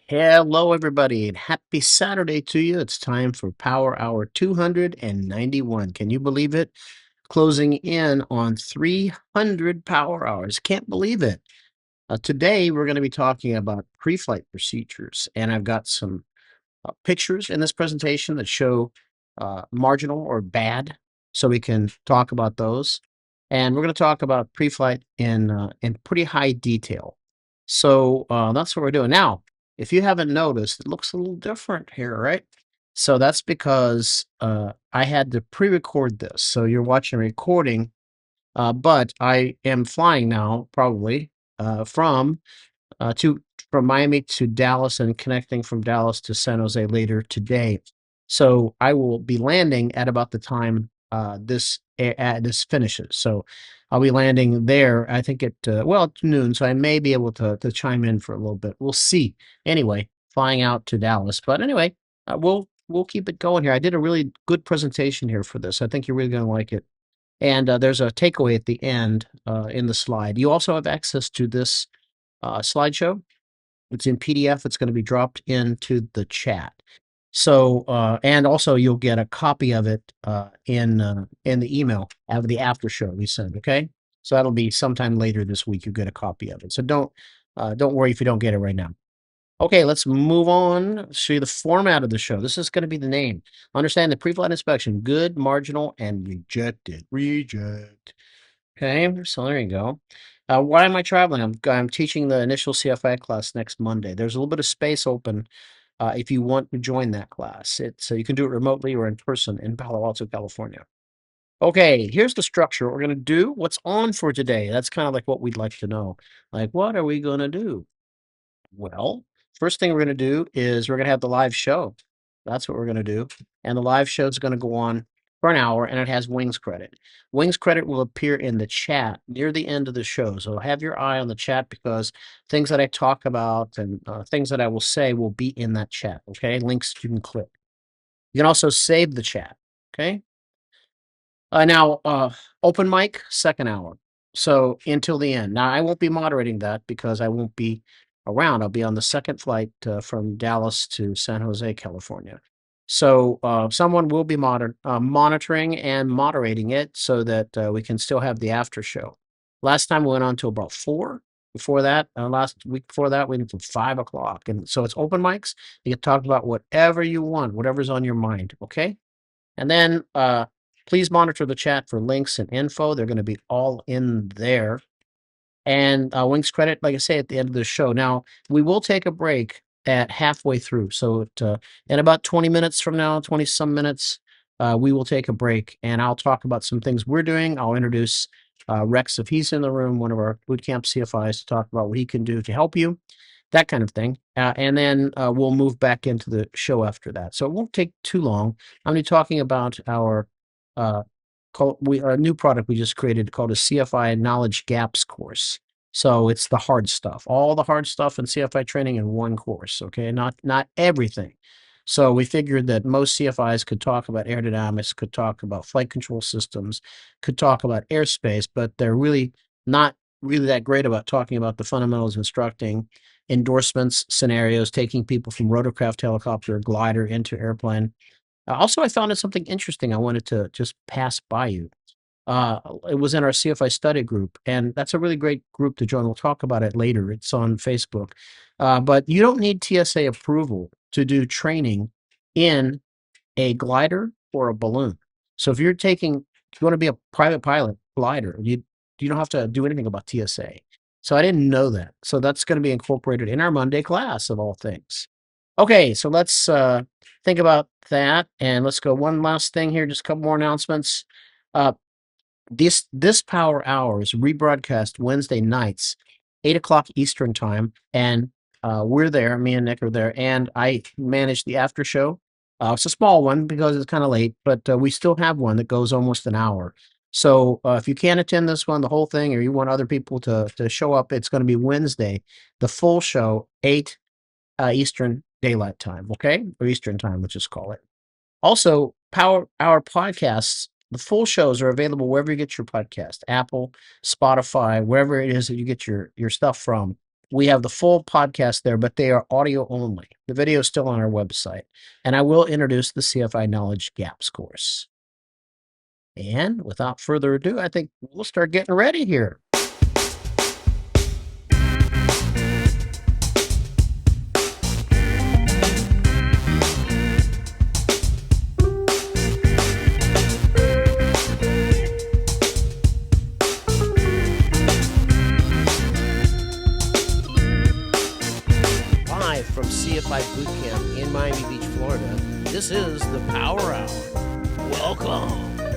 Hello, everybody, and happy Saturday to you. It's time for Power Hour 291. Can you believe it? Closing in on 300 power hours. Can't believe it. Today, we're going to be talking about pre-flight procedures, and I've got some pictures in this presentation that show marginal or bad, so we can talk about those. And we're going to talk about pre-flight in pretty high detail. So that's what we're doing now. If you haven't noticed, it looks a little different here, right? So that's because I had to pre-record this. So you're watching a recording, but I am flying now, probably from to from Miami to Dallas and connecting from Dallas to San Jose later today. So I will be landing at about the time this finishes. So I'll be landing there. I think at it's noon, so I may be able to chime in for a little bit. We'll see. Anyway, flying out to Dallas, but anyway, we'll keep it going here. I did a really good presentation here for this. I think you're really going to like it. And there's a takeaway at the end in the slide. You also have access to this slideshow. It's in PDF. It's going to be dropped into the chat. So, and also you'll get a copy of it in the email of the after show we send. Okay, so that'll be sometime later this week. You get a copy of it. So don't worry if you don't get it right now. Okay, let's move on. Show you the format of the show. This is going to be the name. Understand the pre-flight inspection: good, marginal, and rejected. Reject. Okay, so there you go. Why am I traveling? I'm teaching the initial CFI class next Monday. There's a little bit of space open if you want to join that class. It's you can do it remotely or in person in Palo Alto, California. Okay, here's the structure. What we're going to do. What's on for today? That's kind of like what we'd like to know. Like, what are we going to do? Well, first thing we're going to do is we're going to have the live show. That's what we're going to do. And the live show is going to go on for an hour and it has wings credit. Wings credit will appear in the chat near the end of the show. So have your eye on the chat because things that I talk about and things that I will say will be in that chat. Okay. Links you can click. You can also save the chat. Okay. Now, open mic, second hour. So until the end. Now, I won't be moderating that because I won't be around. I'll be on the second flight from Dallas to San Jose, California. So someone will be monitoring and moderating it so that we can still have the after show. Last time we went on to about 4. Before that, last week before that, we went to 5 o'clock. And so it's open mics. You can talk about whatever you want, whatever's on your mind. Okay. And then please monitor the chat for links and info. They're going to be all in there. And Wings credit, like I say, at the end of the show. Now, we will take a break at halfway through. So in about 20 minutes from now, 20 some minutes, we will take a break and I'll talk about some things we're doing. I'll introduce Rex, if he's in the room, one of our bootcamp CFIs, to talk about what he can do to help you, that kind of thing. And then we'll move back into the show after that. So it won't take too long. I'm going to be talking about our a new product we just created called a CFI Knowledge Gaps course. So it's the hard stuff, all the hard stuff in CFI training in one course. Okay, not everything. So we figured that most CFIs could talk about aerodynamics, could talk about flight control systems, could talk about airspace, but they're really not really that great about talking about the fundamentals, instructing, endorsements, scenarios, taking people from rotorcraft, helicopter, glider into airplane. Also, I found something interesting I wanted to just pass by you. It was in our CFI study group, and that's a really great group to join. We'll talk about it later. It's on Facebook. But you don't need TSA approval to do training in a glider or a balloon. So if you want to be a private pilot glider, you don't have to do anything about TSA. So I didn't know that. So that's going to be incorporated in our Monday class of all things. Okay, so let's think about that, and let's go one last thing here. Just a couple more announcements. Uh, this power hour is rebroadcast Wednesday nights, 8 o'clock Eastern time, and we're there. Me and Nick are there, and I manage the after show. It's a small one because it's kind of late, but we still have one that goes almost an hour. So if you can't attend this one, the whole thing, or you want other people to show up, it's going to be Wednesday, the full show, 8 Eastern Daylight Time, okay? Or Eastern Time, let's just call it. Also, our podcasts, the full shows are available wherever you get your podcast, Apple, Spotify, wherever it is that you get your stuff from. We have the full podcast there, but they are audio only. The video is still on our website. And I will introduce the CFI Knowledge Gaps course. And without further ado, I think we'll start getting ready here. Live from CFI Bootcamp in Miami Beach, Florida, this is the Power Hour. Welcome.